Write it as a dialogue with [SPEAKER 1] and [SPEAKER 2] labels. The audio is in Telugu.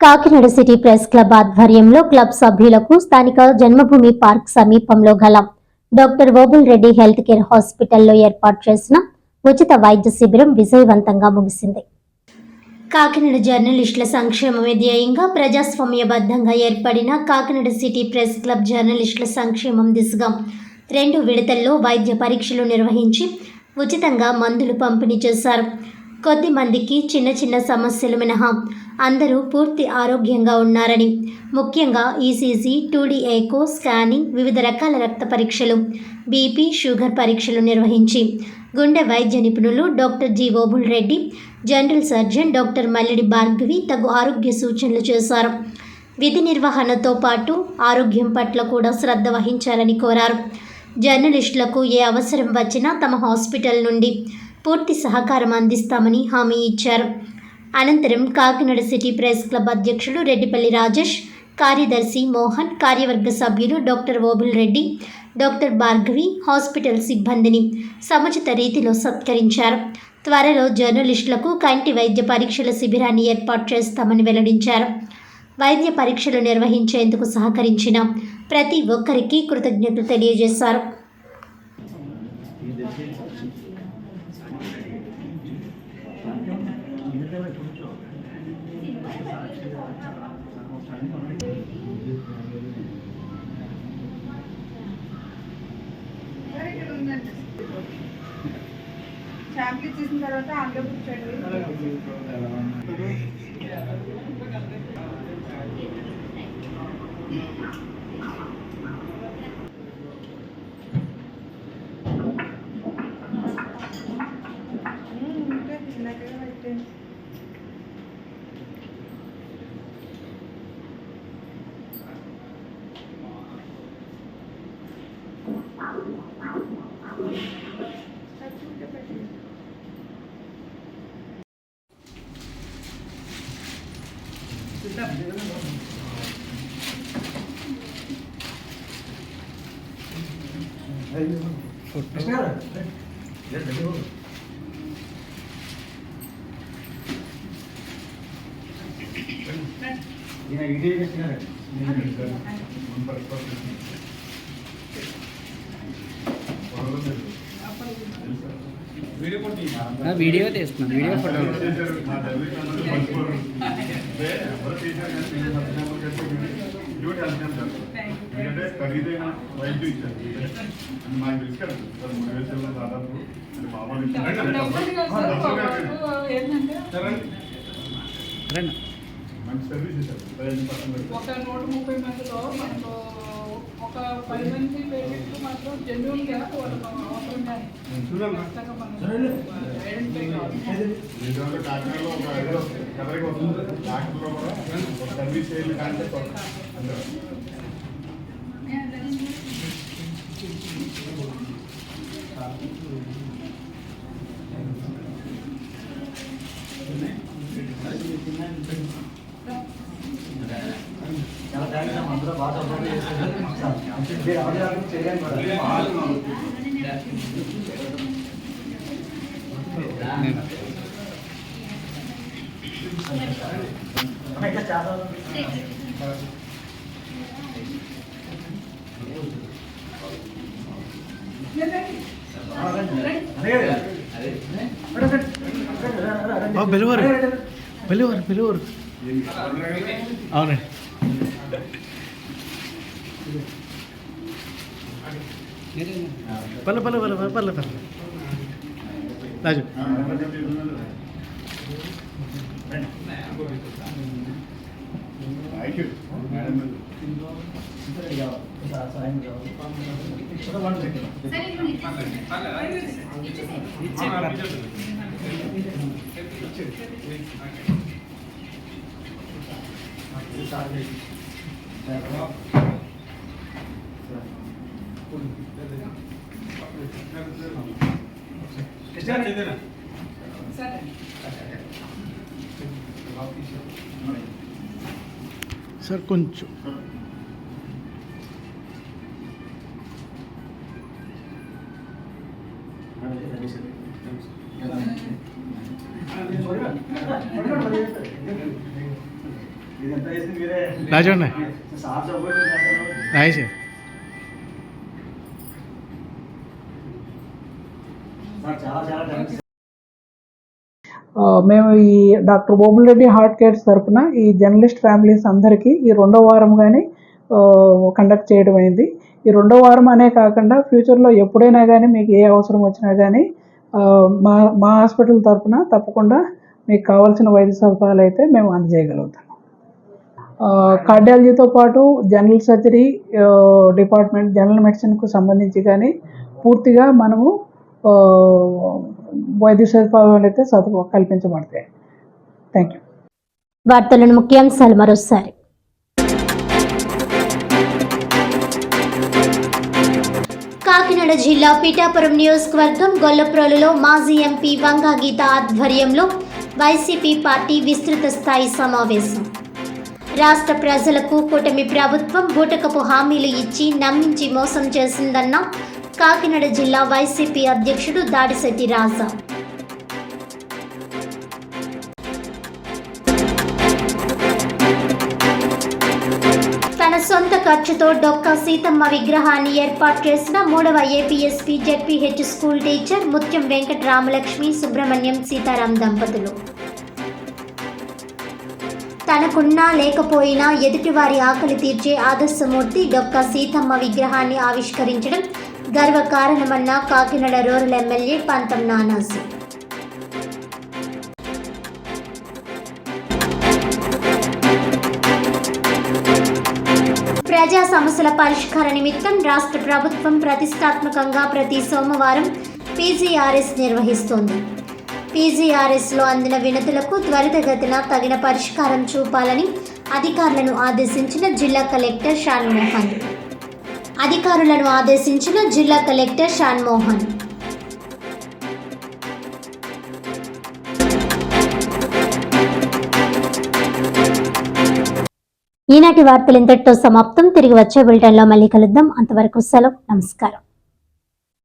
[SPEAKER 1] కాకినాడ సిటీ ప్రెస్ క్లబ్ ఆధ్వర్యంలో క్లబ్ సభ్యులకు స్థానిక జన్మభూమి పార్క్ సమీపంలో గల doctor Obul Reddy health care హాస్పిటల్లో ఏర్పాటు చేసిన ఉచిత వైద్య శిబిరం విజయవంతంగా ముగిసింది. కాకినాడ జర్నలిస్టుల సంక్షేమమే ధ్యేయంగా ప్రజాస్వామ్యబద్ధంగా ఏర్పడిన కాకినాడ సిటీ ప్రెస్ క్లబ్ జర్నలిస్టుల సంక్షేమం దిశగా 2 విడతల్లో వైద్య పరీక్షలు నిర్వహించి ఉచితంగా మందులు పంపిణీ చేశారు. కొద్ది మందికి చిన్న చిన్న సమస్యలు మినహా అందరూ పూర్తి ఆరోగ్యంగా ఉన్నారని, ముఖ్యంగా ఈసీజీ, 2D ఎకో, స్కానింగ్, వివిధ రకాల రక్త పరీక్షలు, బీపీ, షుగర్ పరీక్షలు నిర్వహించి గుండె వైద్య నిపుణులు doctor G. Obul Reddy, general surgeon doctor Malledi Bhargavi తగు ఆరోగ్య సూచనలు చేశారు. విధి నిర్వహణతో పాటు ఆరోగ్యం పట్ల కూడా శ్రద్ధ వహించాలని కోరారు. జర్నలిస్టులకు ఏ అవసరం వచ్చినా తమ హాస్పిటల్ నుండి పూర్తి సహకారం అందిస్తామని హామీ ఇచ్చారు. అనంతరం కాకినాడ సిటీ ప్రెస్ క్లబ్ అధ్యక్షుడు రెడ్డిపల్లి రాజేష్, కార్యదర్శి మోహన్, కార్యవర్గ సభ్యులు doctor Obul Reddy, doctor Bhargavi, hospital సిబ్బందిని సముచిత రీతిలో సత్కరించారు. త్వరలో జర్నలిస్టులకు కంటి వైద్య పరీక్షల శిబిరాన్ని ఏర్పాటు చేస్తామని వెల్లడించారు. వైద్య పరీక్షలు నిర్వహించేందుకు సహకరించిన ప్రతి ఒక్కరికి కృతజ్ఞతలు తెలియజేశారు.
[SPEAKER 2] శాంపుల్ ఇచ్చేసిన తర్వాత అందులో కూర్చోండి.
[SPEAKER 3] వీడియో తీస్తున్నా, వీడియో ఫోటో
[SPEAKER 4] ఎందుకంటే ఖరీదైన వైద్యం ఇచ్చారు. నాకు తెలుసు కదా సార్, 3,000 దాదాపు మంచి సర్వీస్ ఇచ్చారు.
[SPEAKER 2] ఒక 130 మందిలో మనకు ఒక 10 మంది పేషెంట్లు మాత్రం జెన్యున్ గా వాళ్ళకి అవసరం
[SPEAKER 4] కాకినాడలో ఒక కదలికి వస్తుంది. డాక్టర్లో కూడా ఒక సర్వీస్ చేయాలి కానీ అందరూ
[SPEAKER 3] పిలువరు అవునండి. పర్లే రాజు సార్ కొంచెం రాజోండి రాయేష్
[SPEAKER 2] మేము ఈ doctor Obul Reddy heart cares తరఫున ఈ జర్నలిస్ట్ ఫ్యామిలీస్ అందరికీ ఈ 2వ వారం కానీ కండక్ట్ చేయడం అయింది. ఈ 2వ వారం అనే కాకుండా ఫ్యూచర్లో ఎప్పుడైనా కానీ మీకు ఏ అవసరం వచ్చినా కానీ మా హాస్పిటల్ తరఫున తప్పకుండా మీకు కావాల్సిన వైద్య సదుపాయాలు అయితే మేము అందజేయగలుగుతాం. కార్డియాలజీతో పాటు జనరల్ సర్జరీ డిపార్ట్మెంట్, జనరల్ మెడిసిన్కు సంబంధించి కానీ పూర్తిగా మనము వైద్య సదుపాయాలు అయితే కల్పించబడతాయి. Thank you.
[SPEAKER 1] వార్తలను ముఖ్యాంశాలు మరోసారి. కాకినాడ జిల్లా పిఠాపురం నియోజకవర్గం గొల్లప్రోలులో మాజీ ఎంపీ వంగా గీత ఆధ్వర్యంలో వైసీపీ పార్టీ విస్తృత స్థాయి సమావేశం. రాష్ట్ర ప్రజలకు కూటమి ప్రభుత్వం బూటకపు హామీలు ఇచ్చి నమ్మించి మోసం చేసిందన్న కాకినాడ జిల్లా వైసీపీ అధ్యక్షుడు దాడిశెట్టి రాజా. తన సొంత ఖర్చుతో డొక్కా సీతమ్మ విగ్రహాన్ని ఏర్పాటు చేసిన 3వ ఏపీఎస్పీ జెడ్పీహెచ్ స్కూల్ టీచర్ ముత్యం వెంకట రామలక్ష్మి సుబ్రహ్మణ్యం సీతారాం దంపతులు. తనకున్నా లేకపోయినా ఎదుటివారి ఆకలి తీర్చే ఆదర్శమూర్తి డొక్కా సీతమ్మ విగ్రహాన్ని ఆవిష్కరించడం గర్వకారణమన్న కాకినాడ రూరల్ ఎమ్మెల్యే పంతం నానాజీ. ప్రజా సమస్యల పరిష్కార నిమిత్తం రాష్ట్ర ప్రభుత్వం ప్రతిష్టాత్మకంగా ప్రతి సోమవారం పీజీఆర్ఎస్ నిర్వహిస్తోంది. పీజీఆర్ఎస్లో అందిన వినతులకు త్వరితగతిన తగిన పరిష్కారం చూపాలని అధికారులను ఆదేశించిన జిల్లా కలెక్టర్ షాన్ మోహన్. ఈనాటి వార్తలు ఇంతటితో సమాప్తం. తిరిగి వచ్చే బులెటిన్లో మళ్ళీ కలుద్దాం. అంతవరకు సెలవు. నమస్కారం.